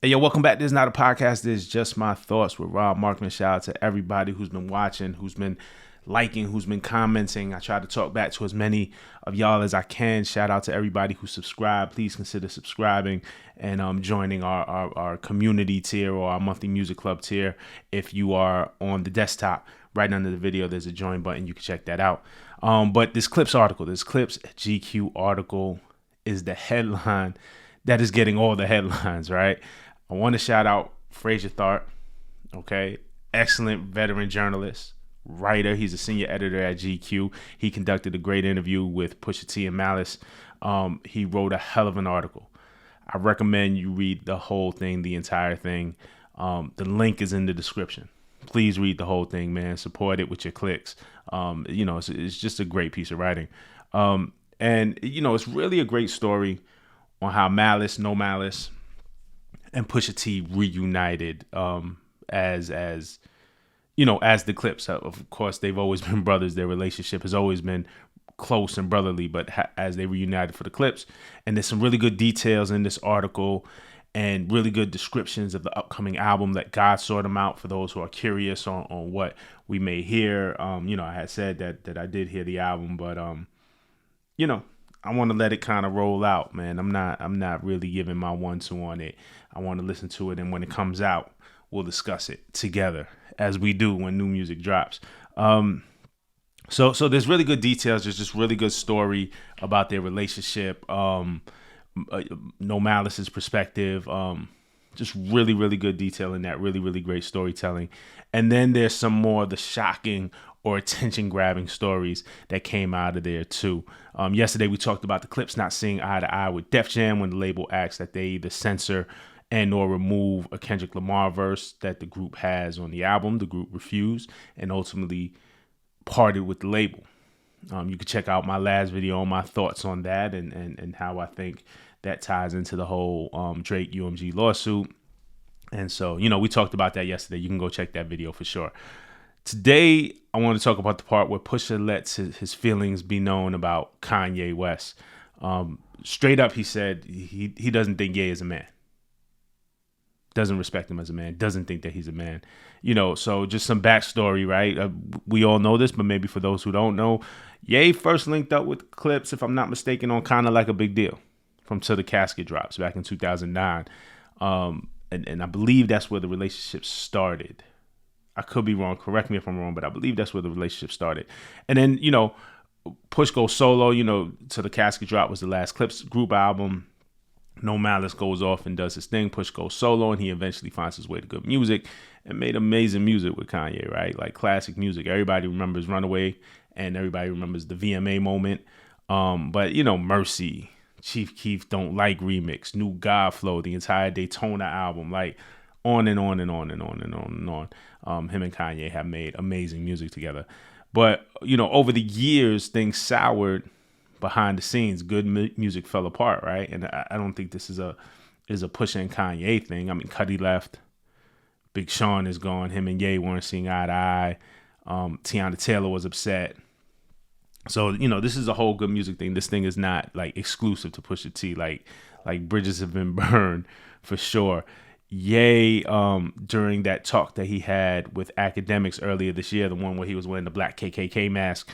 Hey, yo, welcome back. This is not a podcast. This is just my thoughts with Rob Markman. Shout out to everybody who's been watching, who's been liking, who's been commenting. I try to talk back to as many of y'all as I can. Shout out to everybody who subscribed. Please consider subscribing and joining our community tier or our monthly music club tier. If you are on the desktop, right under the video, there's a join button. You can check that out. But this Clipse GQ article is the headline that is getting all the headlines, right? I want to shout out Frazier Tharpe, okay? Excellent veteran journalist, writer. He's a senior editor at GQ. He conducted a great interview with Pusha T and Malice. He wrote a hell of an article. I recommend you read the whole thing, the entire thing. The link is in the description. Please read the whole thing, man. Support it with your clicks. It's just a great piece of writing. It's really a great story on how Malice, No Malice, and Pusha T reunited as the Clipse. Of course, they've always been brothers. Their relationship has always been close and brotherly, but as they reunited for the Clipse. And there's some really good details in this article and really good descriptions of the upcoming album. Let God sort them out for those who are curious on what we may hear. I had said that I did hear the album, but I want to let it kind of roll out, man. I'm not really giving my 1-2 on it. I want to listen to it, and when it comes out, we'll discuss it together, as we do when new music drops. So there's really good details. There's just really good story about their relationship. No Malice's perspective. Just really, really good detail in that. Really, really great storytelling. And then there's some more of the shocking or attention-grabbing stories that came out of there too. Yesterday we talked about the Clipse not seeing eye to eye with Def Jam when the label asked that they either censor and or remove a Kendrick Lamar verse that the group has on the album. The group refused and ultimately parted with the label. You can check out my last video on my thoughts on that and how I think that ties into the whole Drake UMG lawsuit. And so, we talked about that yesterday. You can go check that video for sure. Today, I want to talk about the part where Pusha lets his feelings be known about Kanye West. Straight up, he said he doesn't think Ye is a man. Doesn't respect him as a man. Doesn't think that he's a man. So just some backstory, right? We all know this, but maybe for those who don't know, Ye first linked up with Clipse, if I'm not mistaken, on Kinda Like a Big Deal from Till the Casket Drops back in 2009. And I believe that's where the relationship started. I could be wrong. Correct me if I'm wrong, but I believe that's where the relationship started. And then, Push goes solo. Till the Casket Drop was the last Clipse group album. No Malice goes off and does his thing. Push goes solo, and he eventually finds his way to good music and made amazing music with Kanye, right? Like classic music. Everybody remembers Runaway, and everybody remembers the VMA moment. But Mercy, Chief Keef Don't Like remix, New God Flow, the entire Daytona album, like on and on and on and on and on and on. Him and Kanye have made amazing music together. But, over the years, things soured behind the scenes. Good music fell apart, right? And I don't think this is a Pusha and Kanye thing. I mean, Cudi left. Big Sean is gone. Him and Ye weren't seeing eye to eye. Tiana Taylor was upset. So, this is a whole good music thing. This thing is not, like, exclusive to Pusha T. Like bridges have been burned for sure. Ye, during that talk that he had with academics earlier this year, the one where he was wearing the black KKK mask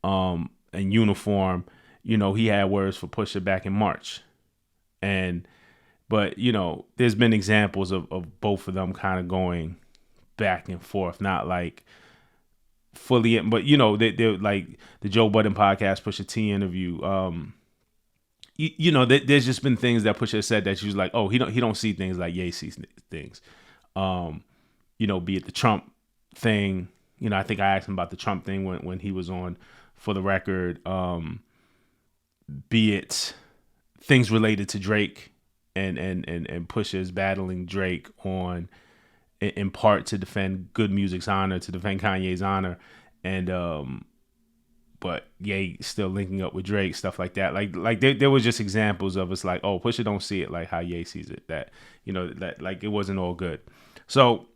and uniform, he had words for Pusha back in March. But there's been examples of both of them kind of going back and forth, not like fully, but they're like the Joe Budden podcast, Pusha T interview. There's just been things that Pusha said that she was like, oh, he don't see things like Ye sees things. Be it the Trump thing. I think I asked him about the Trump thing when he was on For the Record. Be it things related to Drake and Pusha is battling Drake in part to defend good music's honor, to defend Kanye's honor, and but Ye still linking up with Drake, stuff like that. Like there was just examples of us like, oh, Pusha don't see it like how Ye sees it. That that like it wasn't all good. So,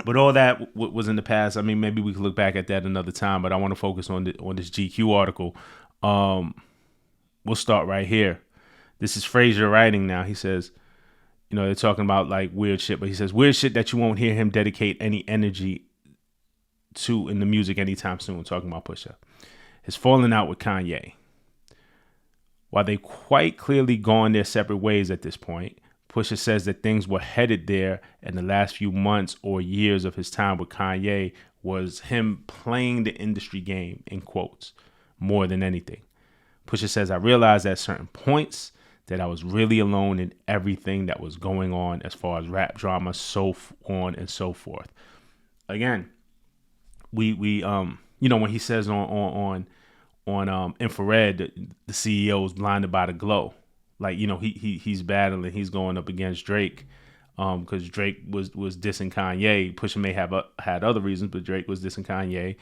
but all that was in the past. I mean, maybe we could look back at that another time. But I want to focus on this GQ article. We'll start right here. This is Frazier writing now. He says, You know, they're talking about like weird shit, but he says weird shit that you won't hear him dedicate any energy to in the music anytime soon. Talking about Pusha. His falling out with Kanye. While they quite clearly gone their separate ways at this point, Pusha says that things were headed there, and the last few months or years of his time with Kanye was him playing the industry game, in quotes, more than anything. Pusha says, I realized at certain points that I was really alone in everything that was going on as far as rap drama, so on and so forth. Again, we you know, when he says on Infrared, the CEO is blinded by the glow. Like, you know, he's battling, he's going up against Drake, because Drake was dissing Kanye. Pusha may have had other reasons, but Drake was dissing Kanye.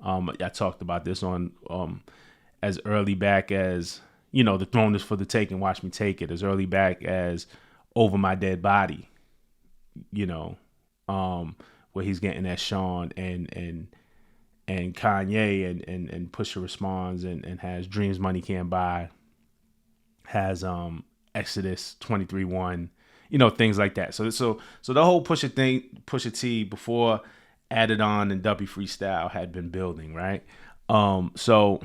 I talked about this on as early back as, you know, the throne is for the taking, watch me take it. As early back as Over My Dead Body, you know, where he's getting at Sean and Kanye and Pusha responds and has Dreams Money Can't Buy, has Exodus 23:1, you know, things like that. So the whole Pusha T before Added On and Duppy Freestyle had been building, right? So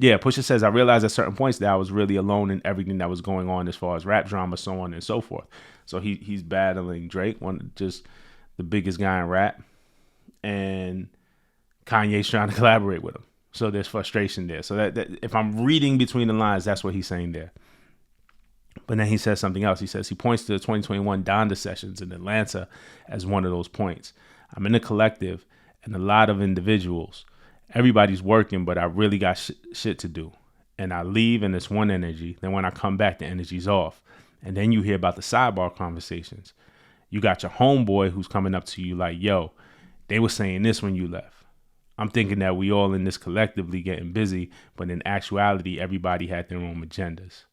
yeah, Pusha says, I realized at certain points that I was really alone in everything that was going on as far as rap drama, so on and so forth. So he's battling Drake, just the biggest guy in rap, and Kanye's trying to collaborate with him. So there's frustration there. So that if I'm reading between the lines, that's what he's saying there. But then he says something else. He says he points to the 2021 Donda sessions in Atlanta as one of those points. I'm in a collective and a lot of individuals. Everybody's working, but I really got shit to do. And I leave and it's one energy. Then when I come back, the energy's off. And then you hear about the sidebar conversations. You got your homeboy who's coming up to you like, yo, they were saying this when you left. I'm thinking that we all in this collectively getting busy, but in actuality, everybody had their own agendas.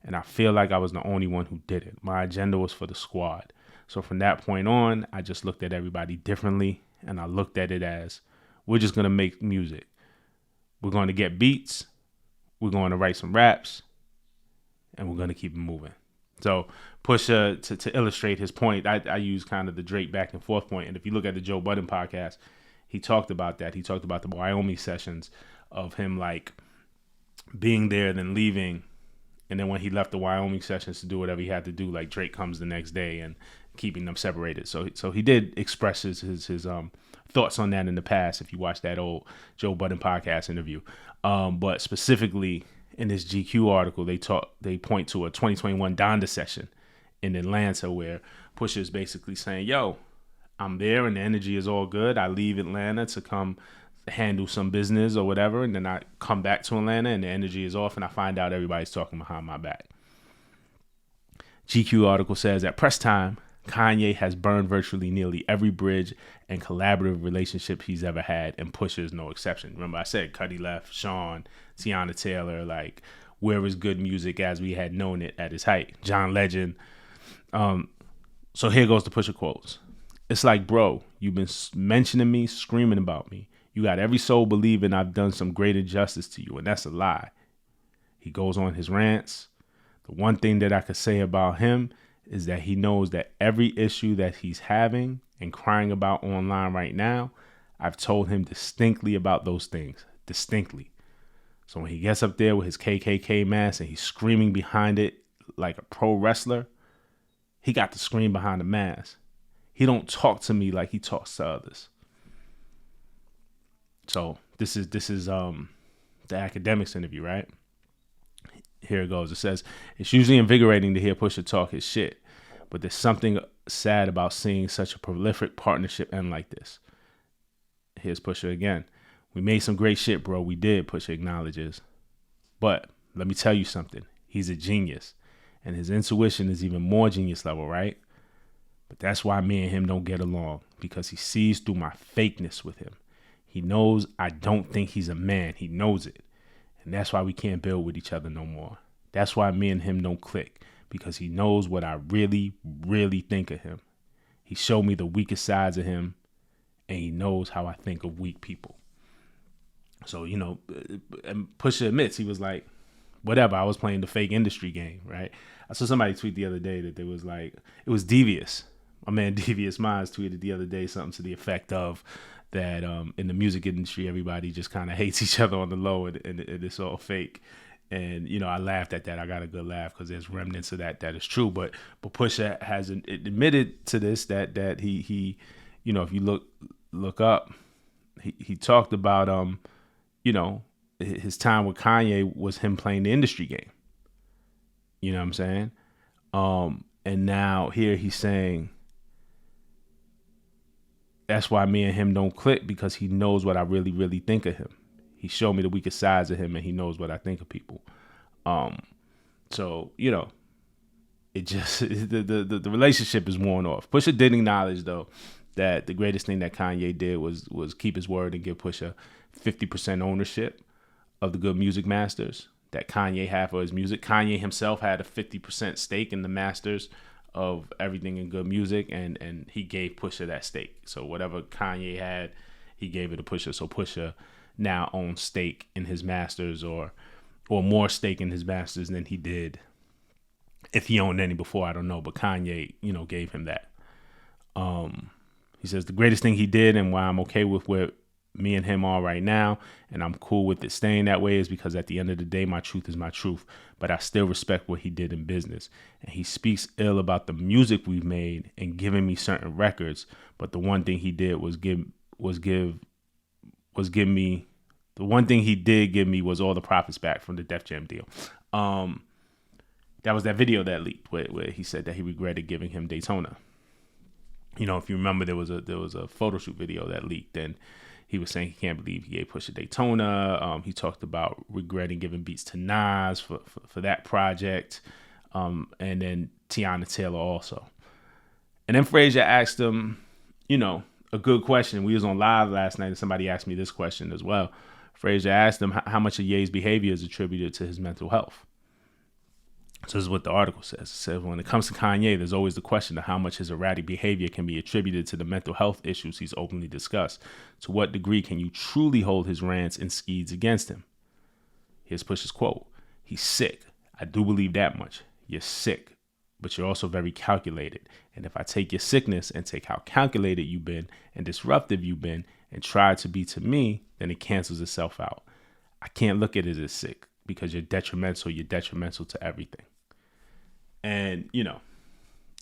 And I feel like I was the only one who did it. My agenda was for the squad. So from that point on, I just looked at everybody differently. And I looked at it as, we're just going to make music. We're going to get beats. We're going to write some raps. And we're going to keep it moving. So Pusha, to illustrate his point, I use kind of the Drake back and forth point. And if you look at the Joe Budden podcast, he talked about that. He talked about the Wyoming sessions of him like being there, then leaving. And then when he left the Wyoming sessions to do whatever he had to do, like Drake comes the next day and keeping them separated. So he did express his thoughts on that in the past, if you watch that old Joe Budden podcast interview. But specifically in this GQ article, they point to a 2021 Donda session in Atlanta where Pusha is basically saying, yo, I'm there and the energy is all good. I leave Atlanta to come handle some business or whatever, and then I come back to Atlanta and the energy is off and I find out everybody's talking behind my back. GQ article says at press time, Kanye has burned virtually nearly every bridge and collaborative relationship he's ever had, and Pusha is no exception. Remember I said Cudi left, Sean, Tiana Taylor, like where was good music as we had known it at its height? John Legend. So here goes the Pusha quotes. It's like, bro, you've been mentioning me, screaming about me. You got every soul believing I've done some great injustice to you, and that's a lie. He goes on his rants. The one thing that I could say about him is that he knows that every issue that he's having and crying about online right now, I've told him distinctly about those things, distinctly. So when he gets up there with his KKK mask and he's screaming behind it like a pro wrestler, he got to scream behind the mask. He don't talk to me like he talks to others. So this is the academics interview, right? Here it goes. It says, it's usually invigorating to hear Pusha talk his shit, but there's something sad about seeing such a prolific partnership end like this. Here's Pusha again. We made some great shit, bro. We did, Pusha acknowledges. But let me tell you something. He's a genius, and his intuition is even more genius level, right? But that's why me and him don't get along, because he sees through my fakeness with him. He knows I don't think he's a man. He knows it. And that's why we can't build with each other no more. That's why me and him don't click, because he knows what I really, really think of him. He showed me the weakest sides of him, and he knows how I think of weak people. So, you know, and Pusha admits, he was like, whatever. I was playing the fake industry game, right? I saw somebody tweet the other day that there was like, it was Devious. My man Devious Minds tweeted the other day something to the effect of that in the music industry, everybody just kind of hates each other on the low, and it's all fake. And I laughed at that. I got a good laugh because there's remnants of that is true. But Pusha has admitted to this that he if you look up, he talked about his time with Kanye was him playing the industry game. You know what I'm saying? And now here he's saying that's why me and him don't click, because he knows what I really, really think of him. He showed me the weakest sides of him, and he knows what I think of people. So it just the relationship is worn off. Pusha did acknowledge though that the greatest thing that Kanye did was keep his word and give Pusha 50% ownership of the Good Music Masters that Kanye had for his music. Kanye himself had a 50% stake in the masters of everything in Good Music, and he gave Pusha that stake. So whatever Kanye had, he gave it to Pusha. So Pusha now owns stake in his masters, or more stake in his masters than he did if he owned any before. I don't know, but Kanye, gave him that. He says the greatest thing he did, and why I'm okay with where me and him are right now, and I'm cool with it staying that way, is because at the end of the day, my truth is my truth, but I still respect what he did in business. And he speaks ill about the music we've made and giving me certain records, but the one thing he did was give me the one thing he did give me was all the profits back from the Def Jam deal. That was that video that leaked where he said that he regretted giving him Daytona. If you remember, there was a photo shoot video that leaked, and he was saying he can't believe he gave Pusha Daytona. He talked about regretting giving beats to Nas for that project, and then Tiana Taylor also. And then Frazier asked him, a good question. We was on live last night, and somebody asked me this question as well. Frazier asked him how much of Ye's behavior is attributed to his mental health. So this is what the article says. It says, when it comes to Kanye, there's always the question of how much his erratic behavior can be attributed to the mental health issues he's openly discussed. To what degree can you truly hold his rants and skeeds against him? Here's Pusha's quote. He's sick. I do believe that much. You're sick, but you're also very calculated. And if I take your sickness and take how calculated you've been and disruptive you've been and try to be to me, then it cancels itself out. I can't look at it as sick, because you're detrimental to everything. And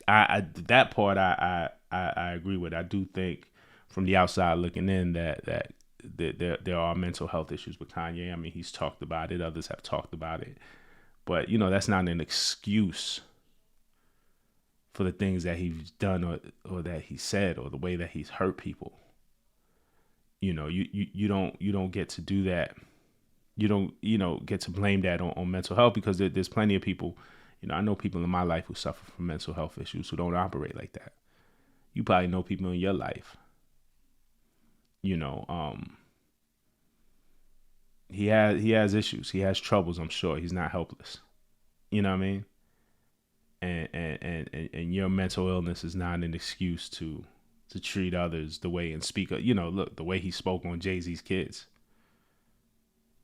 I that part I agree with. I do think from the outside looking in that there are mental health issues with Kanye. I mean, he's talked about it, others have talked about it, but that's not an excuse for the things that he's done or that he said or the way that he's hurt people. You don't get to do that. You don't get to blame that on mental health, because there's plenty of people. I know people in my life who suffer from mental health issues who don't operate like that. You probably know people in your life. He has issues. He has troubles. I'm sure he's not helpless. You know what I mean? And your mental illness is not an excuse to treat others the way and speak. Look, the way he spoke on Jay-Z's kids.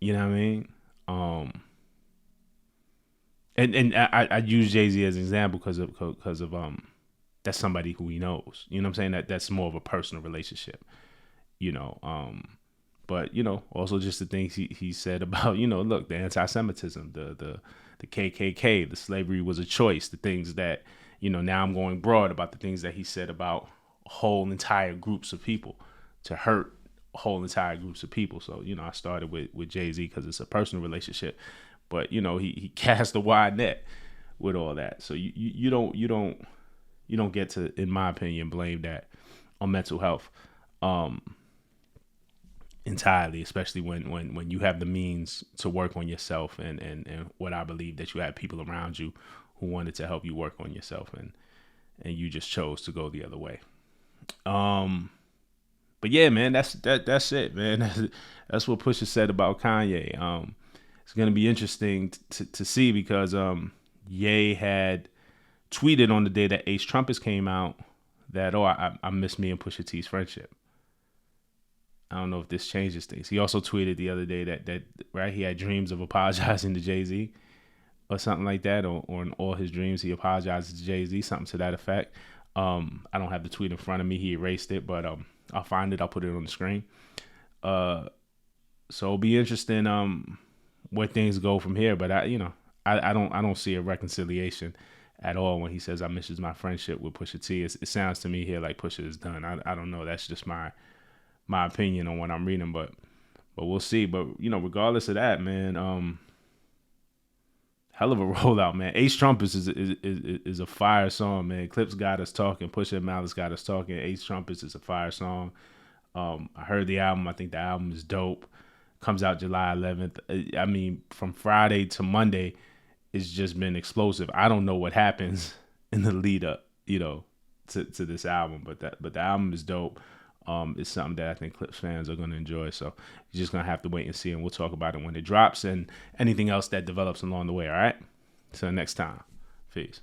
You know what I mean? And I use Jay-Z as an example because of that's somebody who he knows. You know what I'm saying? That's more of a personal relationship. But also just the things he said about look, the anti-Semitism, the KKK, the slavery was a choice, the things that now I'm going broad about the things that he said about whole entire groups of people to hurt whole entire groups of people. So I started with Jay-Z because it's a personal relationship, but he cast a wide net with all that. So you don't get to, in my opinion, blame that on mental health entirely, especially when you have the means to work on yourself and what I believe that you had people around you who wanted to help you work on yourself, and you just chose to go the other way. But yeah, man, that's it, man. That's what Pusha said about Kanye. It's gonna be interesting to see, because Ye had tweeted on the day that Ace Trumpets came out that I miss me and Pusha T's friendship. I don't know if this changes things. He also tweeted the other day that right, he had dreams of apologizing to Jay-Z. or something like that, or in all his dreams he apologizes to Jay-Z, something to that effect. I don't have the tweet in front of me. He erased it, but I'll find it. I'll put it on the screen. So it'll be interesting where things go from here. But I don't see a reconciliation at all when he says I misses my friendship with Pusha T. It sounds to me here like Pusha is done. I don't know. That's just my opinion on what I'm reading, but we'll see. But regardless of that, man, hell of a rollout, man. Ace Trumpets is a fire song, man. Clipse got us talking. Pusha and Malice got us talking. Ace Trumpets is a fire song. I heard the album. I think the album is dope. Comes out July 11th. I mean, from Friday to Monday, it's just been explosive. I don't know what happens in the lead up, to this album, but the album is dope. It's something that I think Clipse fans are going to enjoy. So you're just going to have to wait and see, and we'll talk about it when it drops and anything else that develops along the way. All right. So next time. Peace.